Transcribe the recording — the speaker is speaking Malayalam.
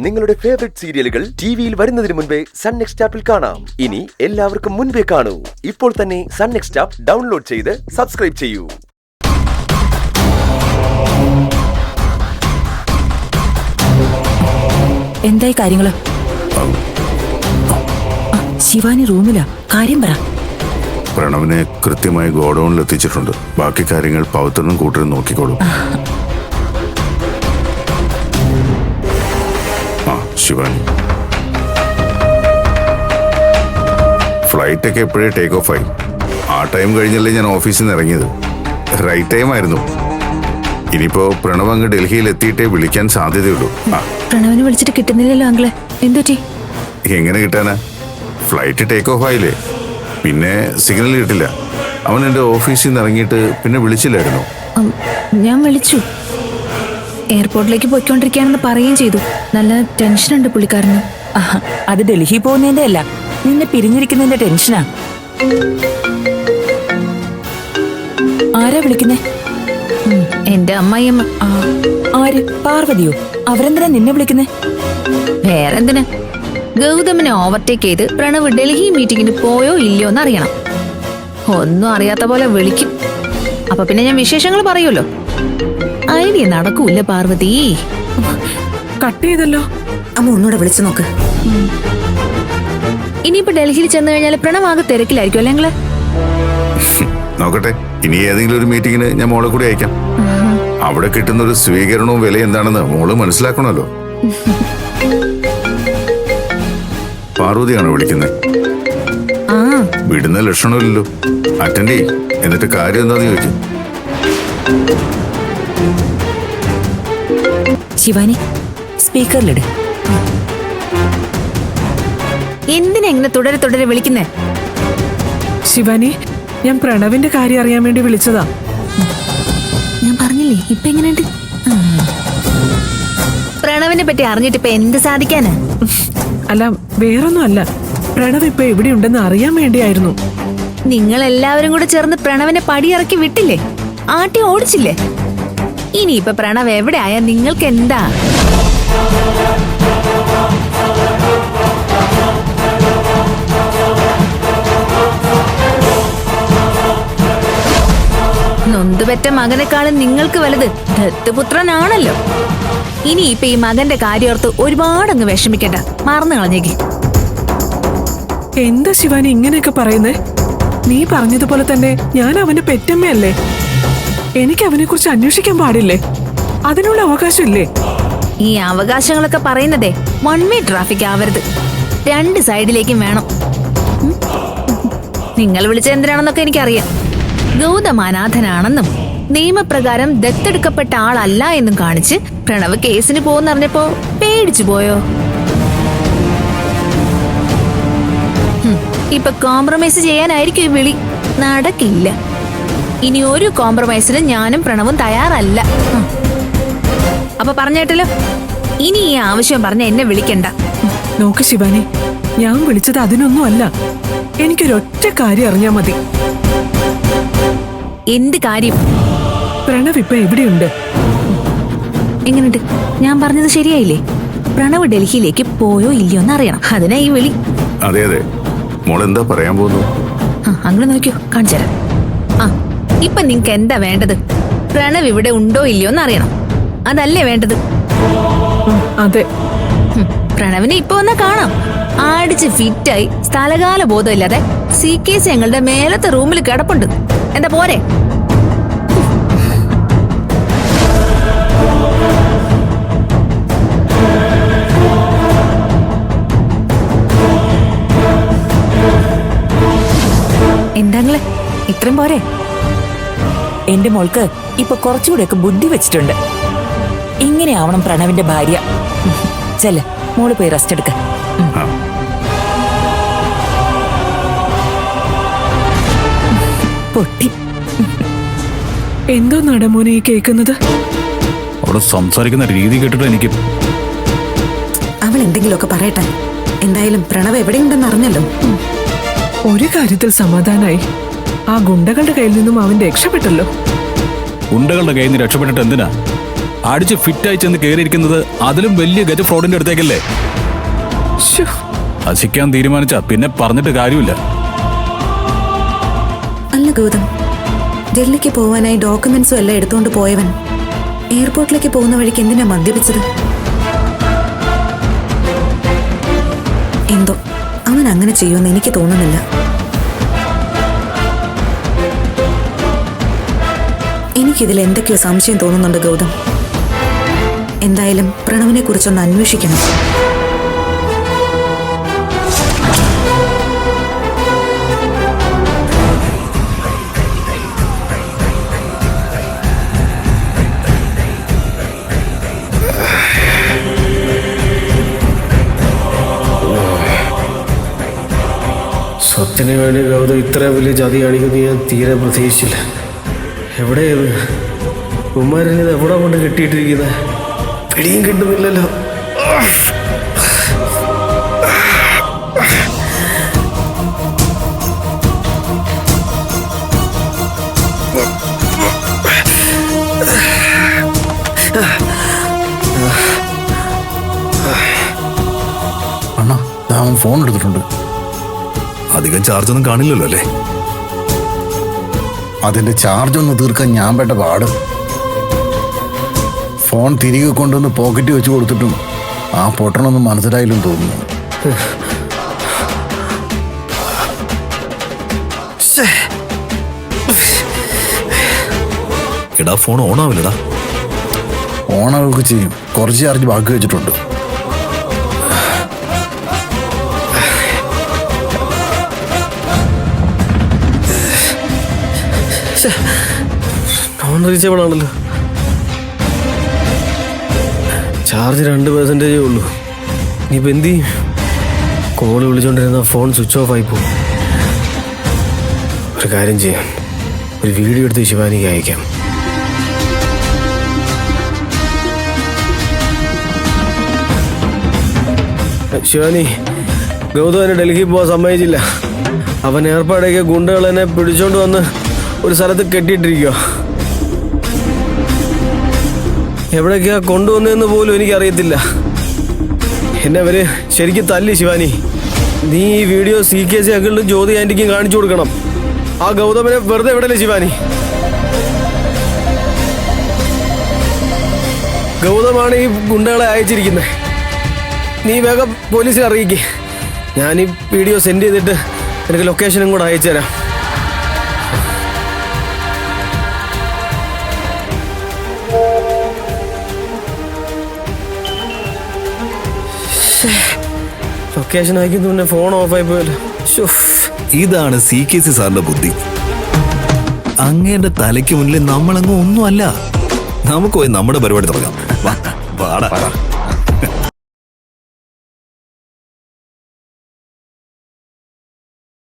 നിങ്ങളുടെ ഫേവറേറ്റ് സീരിയലുകൾ ടിവിയിൽ വരുന്നതിന് മുൻപേ സൺ നെക്സ്റ്റ് ആപ്പിൽ കാണാം. ഇനി എല്ലാവർക്കും മുൻപേ കാണൂ. ഇപ്പോൾ തന്നെ സൺ നെക്സ്റ്റ് ആപ്പ് ഡൗൺലോഡ് ചെയ്ത് സബ്സ്ക്രൈബ് ചെയ്യൂ. എന്തായി കാര്യങ്ങള്? ശിവാനി റൂമിലാ. കാര്യം പറ. പ്രണവിനെ കൃത്യമായി ഗോഡൌണിൽ എത്തിച്ചിട്ടുണ്ട്. ബാക്കി കാര്യങ്ങൾ പവിത്രനും കൂട്ടരും നോക്കിക്കോളൂ. ശിവാനി, ഫ്ലൈറ്റ് ഒക്കെ എപ്പോഴേ ടേക്ക് ഓഫ് ആയി. ആ ടൈം കഴിഞ്ഞല്ലേ ഞാൻ ഓഫീസിൽ നിന്ന് ഇറങ്ങിയത്. റൈറ്റ് ടൈം ആയിരുന്നു. ഇനിയിപ്പോ പ്രണവ് അങ്ങ് ഡൽഹിയിൽ എത്തിയിട്ടേ വിളിക്കാൻ സാധ്യതയുള്ളൂ. പ്രണവിനെ വിളിച്ചിട്ട് കിട്ടുന്നില്ലല്ലോ അങ്കിളെ, എന്തുപറ്റി? എങ്ങനെ കിട്ടാനാ? ഫ്ലൈറ്റ് ടേക്ക് ഓഫ് ആയില്ലേ, പിന്നെ സിഗ്നൽ കിട്ടില്ല. അവൻ എന്റെ ഓഫീസിൽ നിന്ന് ഇറങ്ങിയിട്ട് പിന്നെ വിളിച്ചില്ലായിരുന്നു. ഞാൻ വിളിച്ചു. എയർപോർട്ടിലേക്ക് പോയിക്കൊണ്ടിരിക്കുകയാണെന്ന് പറയുകയും ചെയ്തു. നല്ല ടെൻഷനുണ്ട് പുള്ളിക്കാരന്. അത് ഡൽഹി പോകുന്നതിന്റെ അല്ല, നിന്നെ പിരിഞ്ഞിരിക്കുന്നതിന്റെ ടെൻഷനാ. ആരാ വിളിക്കുന്നേ? എന്റെ അമ്മായിയമ്മ. ആര്? പാർവതിയോ? അവരെന്തിനാ നിന്നെ വിളിക്കുന്നേ? വേറെന്തിന്? ഗൗതമിനെ ഓവർടേക്ക് ചെയ്ത് പ്രണവ് ഡൽഹി മീറ്റിംഗിന് പോയോ ഇല്ലയോ എന്ന് അറിയണം. ഒന്നും അറിയാത്ത പോലെ വിളിക്കും. അപ്പൊ പിന്നെ ഞാൻ വിശേഷങ്ങൾ പറയുമല്ലോ. ഐഡിയ നടക്കൂല്ല പാർവതി. കട്ട് ചെയ്തല്ലോ. അമ്മ ഒന്നുകൂടെ വിളിച്ചു നോക്ക്. ഇനിയിപ്പോ ഡൽഹിയിൽ ചെന്ന് കഴിഞ്ഞാൽ പ്രണവ് ആകെ തിരക്കിലായിരിക്കും അല്ലെങ്കില്. നോക്കട്ടെ, ഇനി ഏതെങ്കിലും ഒരു മീറ്റിങ്ങിന് ഞാൻ മോളെ കൂടി അയക്കാം. അവിടെ കിട്ടുന്ന ഒരു സ്വീകരണവും വില എന്താണെന്ന് മോള് മനസ്സിലാക്കണമല്ലോ. പാർവതിയാണോ വിളിക്കുന്നത്? വിടുന്ന ലക്ഷണമില്ലല്ലോ. അറ്റൻഡ് ചെയ്യും, എന്നിട്ട് കാര്യം എന്താന്ന് ചോദിക്കും. ശിവാനി, സ്പീക്കറിലിട്. എന്തിനാ ഇങ്ങനെ തുടരെ തുടരെ വിളിക്കുന്നേ? ശിവാനി, ഞാൻ പ്രണവിന്റെ കാര്യം അറിയാൻ വേണ്ടി വിളിച്ചതാ. ഞാൻ പറഞ്ഞില്ലേ ഇപ്പൊ എങ്ങനെയുണ്ട്? പ്രണവിനെ പറ്റി അറിഞ്ഞിട്ട് ഇപ്പൊ എന്ത് സാധിക്കാന്? അല്ല, വേറൊന്നും അല്ല. പ്രണവ് ഇപ്പൊ എവിടെയുണ്ടെന്ന് അറിയാൻ വേണ്ടിയായിരുന്നു. നിങ്ങൾ എല്ലാവരും കൂടെ ചേർന്ന് പ്രണവിനെ പടിയിറക്കി വിട്ടില്ലേ? ആട്ടി ഓടിച്ചില്ലേ? ഇനിയിപ്പൊ പ്രണവ് എവിടെ ആയാ നിങ്ങൾക്ക് എന്താ? നൊന്തുപെറ്റ മകനെക്കാളും നിങ്ങൾക്ക് വലുത് ദത്തുപുത്രനാണല്ലോ. ഇനിയിപ്പൊ ഈ മകന്റെ കാര്യോർത്ത് ഒരുപാടങ്ങ് വിഷമിക്കണ്ട, മറന്നു കളഞ്ഞേക്ക്. എന്താ ശിവാനി ഇങ്ങനെയൊക്കെ പറയുന്നേ? നീ പറഞ്ഞതുപോലെ തന്നെ ഞാൻ അവന്റെ പെറ്റമ്മയല്ലേ. എനിക്ക് അവനെ കുറിച്ച് അന്വേഷിക്കാൻ പാടില്ലേ? അതിനുള്ള അവകാശമില്ലേ? ഈ അവകാശങ്ങളൊക്കെ പറയുന്നതേ വൺ വേ ട്രാഫിക് ആവരുത്. രണ്ട് സൈഡിലേക്കും വേണം. നിങ്ങൾ വിളിച്ച എന്തിനാണെന്നൊക്കെ എനിക്കറിയാം. ഗൗതം അനാഥനാണെന്നും നിയമപ്രകാരം ദത്തെടുക്കപ്പെട്ട ആളല്ല എന്നും കാണിച്ച് പ്രണവ് കേസിന് പോകുന്നറിഞ്ഞപ്പോ പേടിച്ചു പോയോ? ഇപ്പൊ കോംപ്രമൈസ് ചെയ്യാനായിരിക്കും ഈ വിളി. നടക്കില്ല. ഇനി ഒരു കോംപ്രമൈസിന് ഞാനും പ്രണവും തയ്യാറല്ല. അപ്പൊ പറഞ്ഞേട്ടല്ലോ, ഇനി ഈ ആവശ്യം പറഞ്ഞ എന്നെ വിളിക്കണ്ട. നോക്ക് ശിവാനി, ഞാൻ വിളിച്ചത് അതിനൊന്നും അല്ല. എനിക്കൊരൊറ്റ കാര്യം അറിഞ്ഞാ മതി. എന്ത് കാര്യം? പ്രണവ് ഇപ്പൊ എവിടെയുണ്ട്? എങ്ങനെയുണ്ട്? ഞാൻ പറഞ്ഞത് ശരിയായില്ലേ? പ്രണവ് ഡൽഹിയിലേക്ക് പോയോ ഇല്ലയോ എന്ന് അറിയണം. അതിനാ ഈ വിളി. അതെ അതെ, മോളെന്താ പറയാൻ പോകുന്നു? അങ്ങനെ നോക്കിയോ, കാണിച്ചു തരാം. ഇപ്പൊ നിങ്ങക്ക് എന്താ വേണ്ടത്? പ്രണവ് ഇവിടെ ഉണ്ടോ ഇല്ലയോ എന്ന് അറിയണം. അതല്ലേ വേണ്ടത്? അതെ. പ്രണവിനെ ഇപ്പൊ വന്നാ കാണാം. ആടിച്ച് ഫിറ്റായി സ്ഥലകാല ബോധമില്ലാതെ CKC ഞങ്ങളുടെ മേലത്തെ റൂമിൽ കിടപ്പുണ്ട്. എന്താ പോരെ? എന്താങ്ങളെ, ഇത്രയും പോരെ? എന്റെ മോൾക്ക് ഇപ്പൊ കുറച്ചുകൂടെയൊക്കെ ബുദ്ധി വെച്ചിട്ടുണ്ട്. ഇങ്ങനെയാവണം പ്രണവിന്റെ ഭാര്യ. ചെല്ല, മോള് പോയി റെസ്റ്റ് എടുക്ക. പൊട്ടി. എന്തോ നടമോനെ ഈ കേൾക്കുന്നത്? അവിടെ സംസാരിക്കുന്ന രീതി കേട്ടിട്ട് എനിക്ക് അവൾ എന്തെങ്കിലുമൊക്കെ പറയട്ടെ. എന്തായാലും പ്രണവ് എവിടെയുണ്ടെന്ന് അറിഞ്ഞല്ലോ. ഒരു കാര്യത്തിൽ സമാധാനായി. ആ ഗുണ്ടകളുടെ കയ്യിൽ നിന്നും അവൻ രക്ഷപ്പെട്ടല്ലോ. ഗുണ്ടകളുടെ കയ്യിൽ നിന്ന് രക്ഷപ്പെട്ടിട്ട് എന്തിനാ? അടിച്ച് ഫിറ്റായി ചെന്ന് കയറിയിരിക്കുന്നത് അതിലും വലിയ ഗജ ഫ്രോഡിന്റെ അടുത്തേക്കല്ലേ? ശ്ശോ, നശിക്കാൻ തീരുമാനിച്ച പിന്നെ പറഞ്ഞിട്ട് കാര്യമില്ല. അല്ല ഗൗതം, ഡൽഹിക്ക് പോവാനായി ഡോക്യുമെന്റ്സും എല്ലാം എടുത്തുകൊണ്ട് പോയവൻ എയർപോർട്ടിലേക്ക് പോകുന്ന വഴിക്ക് എന്തിനാ മദ്യപിച്ചത്? എന്തോ അവൻ അങ്ങനെ ചെയ്യുമെന്ന് എനിക്ക് തോന്നുന്നില്ല. എനിക്കിതിൽ എന്തൊക്കെയോ സംശയം തോന്നുന്നുണ്ട് ഗൗതം. എന്തായാലും പ്രണവിനെ കുറിച്ചൊന്ന് അന്വേഷിക്കണം. സ്വത്തിന് വേണ്ടി ഗൗതം ഇത്ര വലിയ ചതി കാണിക്കുന്നത് ഞാൻ തീരെ പ്രതീക്ഷിച്ചില്ല. എവിടെയത് ഉമ്മാരിത് എവിടെ കൊണ്ട് കെട്ടിയിട്ടിരിക്കുന്നത്? പിടിയും കിട്ടുന്നില്ലല്ലോ. അണ്ണാ, അവൻ ഫോൺ എടുത്തിട്ടുണ്ട്. അധികം ചാർജ് ഒന്നും കാണില്ലല്ലോ അല്ലേ? അതിന്റെ ചാർജ് ഒന്ന് തീർക്കാൻ ഞാൻ പെട്ട പാട്. ഫോൺ തിരികെ കൊണ്ടുവന്ന് പോക്കറ്റ് വെച്ച് കൊടുത്തിട്ടും ആ പൊട്ടണൊന്നും മനസ്സിലായില്ലെന്ന് തോന്നുന്നു. എടാ, ഫോൺ ഓൺ ആവില്ലടാ. ഓണൊക്കെ ചെയ്യും, കുറച്ച് ചാർജ് ബാക്കി വെച്ചിട്ടുണ്ട്. നോൺ റീച്ചബിൾ ആണല്ലോ. ചാർജ് 2% ഉള്ളൂ. ഇനിയിപ്പോൾ എന്ത് ചെയ്യും? കോള് വിളിച്ചോണ്ടിരുന്ന ഫോൺ സ്വിച്ച് ഓഫ് ആയി പോകും. ഒരു കാര്യം ചെയ്യാം, ഒരു വീഡിയോ എടുത്ത് ശിവാനിക്ക് അയക്കാം. ശിവാനി, ഗൗതമനെ ഡൽഹിയിൽ പോകാൻ സമ്മതിച്ചില്ല. അവൻ ഏർപ്പാടേക്ക് ഗുണ്ടകൾ എന്നെ പിടിച്ചോണ്ട് വന്ന് ഒരു സ്ഥലത്ത് കെട്ടിയിട്ടിരിക്കുക. എവിടേക്കാ കൊണ്ടുവന്നതെന്ന് പോലും എനിക്കറിയത്തില്ല. എന്നെ അവര് ശരിക്കും തല്ലി. ശിവാനി, നീ ഈ വീഡിയോ CKC അങ്കിളിനും ജ്യോതി ആന്റിക്കും കാണിച്ചു കൊടുക്കണം. ആ ഗൗതമനെ വെറുതെ വിടല്ലേ ശിവാനി. ഗൗതമാണ് ഈ ഗുണ്ടകളെ അയച്ചിരിക്കുന്നത്. നീ വേഗം പോലീസിനെ അറിയിക്കേ. ഞാൻ ഈ വീഡിയോ സെൻഡ് ചെയ്തിട്ട് എനിക്ക് ലൊക്കേഷനും കൂടെ അയച്ചു തരാം. ലൊക്കേഷൻ അയക്കുന്നു പിന്നെ ഫോൺ ഓഫായി പോയല്ലോ. ഇതാണ് CKC സാറിന്റെ ബുദ്ധി. അങ്ങേന്റെ തലയ്ക്ക് മുന്നിൽ നമ്മളങ്ങ് ഒന്നുമല്ല. നമുക്ക് പോയി നമ്മുടെ പരിപാടി തുടങ്ങാം. വാടാ.